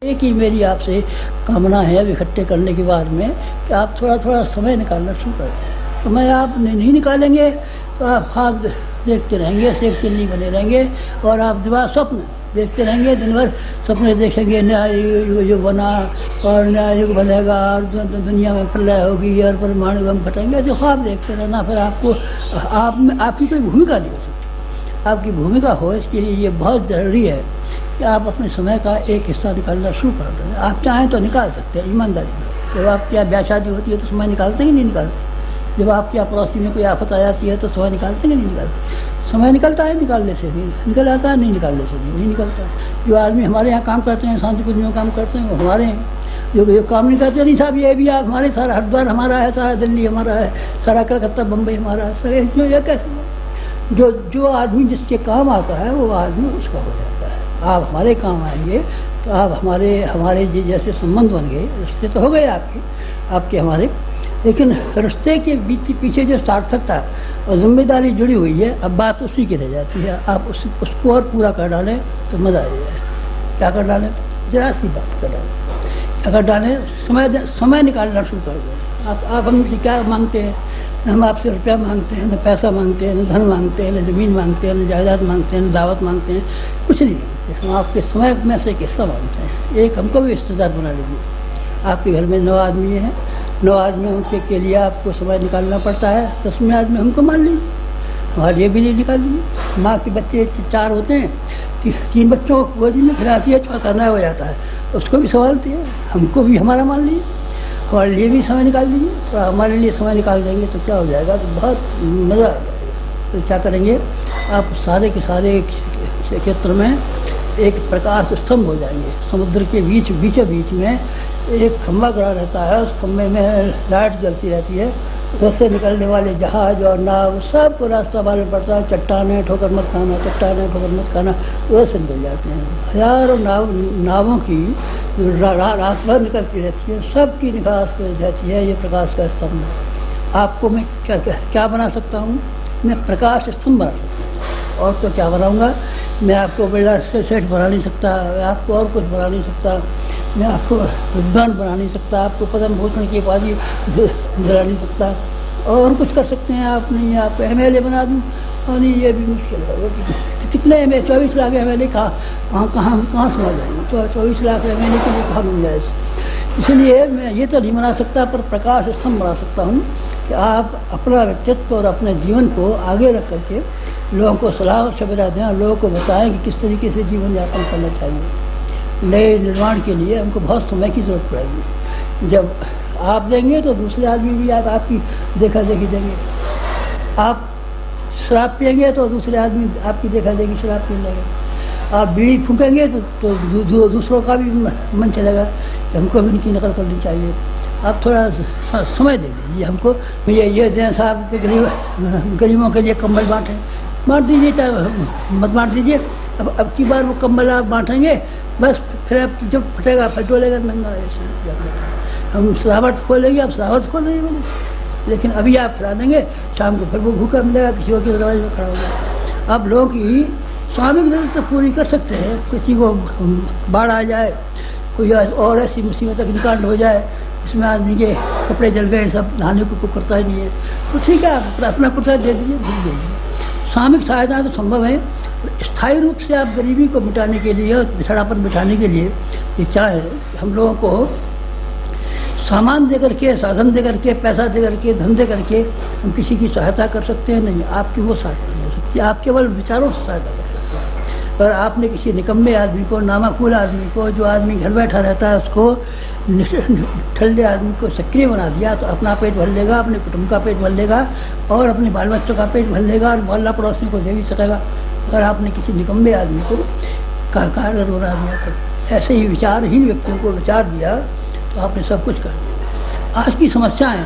एक ही मेरी आपसे कामना है अब इकट्ठे करने के बाद में कि आप थोड़ा थोड़ा समय निकालना शुरू कर दें। समय आप नहीं निकालेंगे तो आप ख्वाब देखते रहेंगे, देखते नहीं बने रहेंगे और आप दिमाग स्वप्न देखते रहेंगे, दिन भर सपने देखेंगे नया युग बना और नया युग बनेगा और दुनिया में प्रलय होगी और परमाणु बम फटेंगे, जो ख्वाब देखते रहना। फिर आपको आपकी कोई भूमिका नहीं हो सकती। आपकी भूमिका हो इसके लिए ये बहुत ज़रूरी है कि आप अपने समय का एक हिस्सा निकालना शुरू कर दें। आप चाहें तो निकाल सकते हैं ईमानदारी में। जब आपके यहाँ ब्याह शादी होती है तो समय निकालते हैं नहीं निकालते? जब आपके यहाँ पड़ोसी में कोई आफत आ जाती है तो समय निकालते हैं नहीं निकालते? समय निकलता है निकालने से भी, निकल आता है नहीं निकालने से भी नहीं निकलता। जो आदमी हमारे यहाँ काम करते हैं, शांति कुंज में काम करते हैं, वो हमारे हैं। जो काम नहीं करते, नहीं साहब ये भी आप हमारे, सारा हरिद्वार हमारा है, सारा दिल्ली हमारा है, सारा कलकत्ता बम्बई हमारा है, सारे ये कैसे? जो आदमी जिसके काम आता है वो आदमी उसका हो जाता है। आप हमारे काम आएंगे तो आप हमारे जैसे संबंध बन गए, रिश्ते तो हो गए आपके हमारे, लेकिन रिश्ते के पीछे जो सार्थकता और जिम्मेदारी जुड़ी हुई है, अब बात उसी की रह जाती है। आप उसको और पूरा कर डालें तो मज़ा आ जाए। क्या कर डालें? जरा सी बात कर डालें, क्या कर डालें? समय निकालना शुरू कर दें। आप हमसे क्या मांगते हैं? न हम आपसे रुपया मांगते हैं, न पैसा मांगते हैं, न धन मांगते हैं, न ज़मीन मांगते हैं, न जायदाद मांगते हैं, न दावत मांगते हैं, कुछ नहीं मांगते। हम आपके समय में से एक हिस्सा मांगते हैं। एक हमको भी रिश्तेदार बना लीजिए। आपके घर में 9 आदमी हैं, 9 आदमियों के लिए आपको समय निकालना पड़ता है। 10वें आदमी हमको मान लीजिए, हमारे लिए भी नहीं निकाल लीजिए। माँ के बच्चे 4 होते हैं, 3 बच्चों को गोदी में खिलाती है, चौथा नया हो जाता है, उसको भी संभालती है। हमको भी हमारा मान लीजिए, हमारे लिए भी समय निकाल दीजिए। तो हमारे लिए समय निकाल देंगे तो क्या हो जाएगा? तो बहुत मज़ा आ जाएगा। तो क्या करेंगे? आप सारे के सारे क्षेत्र में एक प्रकाश स्तंभ हो जाएंगे। समुद्र के बीच में एक खंभा खड़ा रहता है, उस खंभे में लाइट जलती रहती है, उससे निकलने वाले जहाज और नाव सबको रास्ता मालूम पड़ता है। चट्टानें ठोकर मत खाना, चट्टानें ठोकर मत खाना, वैसे निकल जाते हैं। हज़ारों नावों की रात भर निकलती रहती है, सबकी निकास हो जाती है। ये प्रकाश का स्तंभ। आपको मैं क्या बना सकता हूँ? मैं प्रकाश स्तंभ बना सकता हूँ। और तो क्या बनाऊँगा? मैं आपको बड़ा सेठ बना नहीं सकता, आपको और कुछ बना नहीं सकता, मैं आपको विद्वान बना नहीं सकता, आपको पद्म भूषण की उपाधि दिला नहीं सकता। और कुछ कर सकते हैं आप नहीं? आप MLA बना दूँ? और नहीं, ये भी मुश्किल है। कितने MLA? 24 लाख MLA कहाँ समझ जाएंगे? 24 लाख MLA के लिए कहाँ मिल जाए? इसलिए मैं ये तो नहीं बना सकता, पर प्रकाश स्तंभ बना सकता हूँ कि आप अपना व्यक्तित्व और अपने जीवन को आगे रख करके लोगों को सलाह सवेरा दें, लोगों को बताएं कि किस तरीके से जीवन यापन करना चाहिए। नए निर्माण के लिए हमको बहुत समय की ज़रूरत पड़ेगी। जब आप देंगे तो दूसरे आदमी भी आपकी देखा देखी देंगे। आप शराब पिएंगे तो दूसरे आदमी आपकी देखा देखी शराब पी लेंगे। आप बीड़ी फूकेंगे तो दूसरों का भी मन चलेगा कि हमको भी इनकी नकल करनी चाहिए। आप थोड़ा समय दे दीजिए हमको। ये दें साहब के गरीबों के लिए कंबल बांट दीजिए, चाहे मत बांट दीजिए। अब की बार वो कंबल आप बांटेंगे, बस फिर आप जब फटेगा फटोलेगा नंगा। हम सजावट खोलेंगे, आप सजावट खोल देंगे मैंने, लेकिन अभी आप खिला देंगे, शाम को फिर वो भूखा मिलेगा, किसी और के दरवाजे में खड़ा होगा। आप लोगों की स्वाभाविक जरूरत तो पूरी कर सकते हैं। किसी को बाढ़ आ जाए, कोई और ऐसी मुसीबत अग्निकांड हो जाए, इसमें आदमी के कपड़े जल गए, सब नहाने को करता ही नहीं है, तो ठीक है, आप अपना कुर्ता दे दीजिए, भूल दीजिए। सामूहिक सहायता तो संभव है। स्थायी रूप से आप गरीबी को मिटाने के लिए और पिछड़ापन मिटाने के लिए ये चाहे हम लोगों को सामान दे करके, साधन दे करके, पैसा दे करके, धन दे करके हम किसी की सहायता कर सकते हैं? नहीं, आपकी वो सहायता नहीं हो सकती। आप केवल विचारों से सहायता कर सकते हैं। पर आपने किसी निकम्मे आदमी को, नामाकूल आदमी को, जो आदमी घर बैठा रहता है, उसको ठल्ले आदमी को सक्रिय बना दिया तो अपना पेट भर लेगा, अपने कुटुंब का पेट भर लेगा और अपने बाल बच्चों का पेट भर लेगा और मोहल्ला पड़ोसी को दे भी सकेगा। अगर आपने किसी निकम्मे आदमी को कारगर बना दिया तो ऐसे ही विचारहीन व्यक्तियों को विचार दिया तो आपने सब कुछ कर दिया। आज की समस्याएं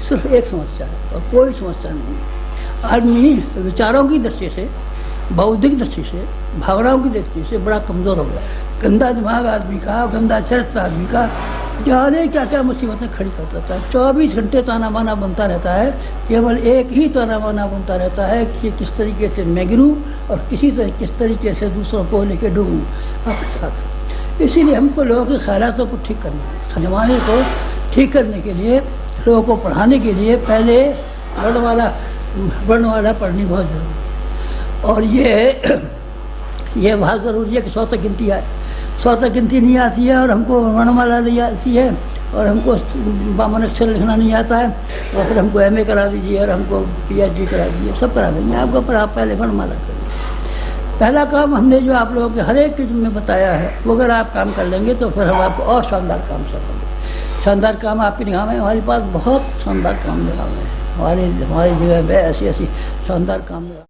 सिर्फ एक समस्या है और कोई समस्या नहीं है। आदमी विचारों की दृष्टि से, बौद्धिक दृष्टि से, भावनाओं की दृष्टि से बड़ा कमज़ोर हो गया। गंदा दिमाग आदमी का, गंदा चरित्र आदमी का जाने क्या क्या मुसीबतें खड़ी कर देता है। 24 घंटे ताना बाना बनता रहता है। केवल एक ही ताना बाना बनता रहता है कि किस तरीके से मैं गिरूँ और किस तरीके से दूसरों को लेकर डूबूँ अपने साथ। इसीलिए हमको लोगों के ख्यालातों को ठीक करना है। ज़माने को ठीक करने के लिए, लोगों को पढ़ाने के लिए पहले वर्णमाला पढ़नी बहुत ज़रूरी है। और ये बहुत ज़रूरी है कि 100 तक गिनती आए। 100 तक गिनती नहीं आती है और हमको वर्णमाला नहीं आती है और हमको बामन अक्षर लिखना नहीं आता है, और फिर हमको MA करा दीजिए और हमको PhD करा दीजिए, सब करा देंगे आपको, पर आप पहले वर्णमाला करिए। पहला काम हमने जो आप लोगों के हर एक चीज़ में बताया है, वो अगर आप काम कर लेंगे तो फिर हम आपको और शानदार काम सौंपेंगे। शानदार काम आपकी निगाह में, हमारे पास बहुत शानदार काम निगाह में है। हमारी जगह पे ऐसी शानदार काम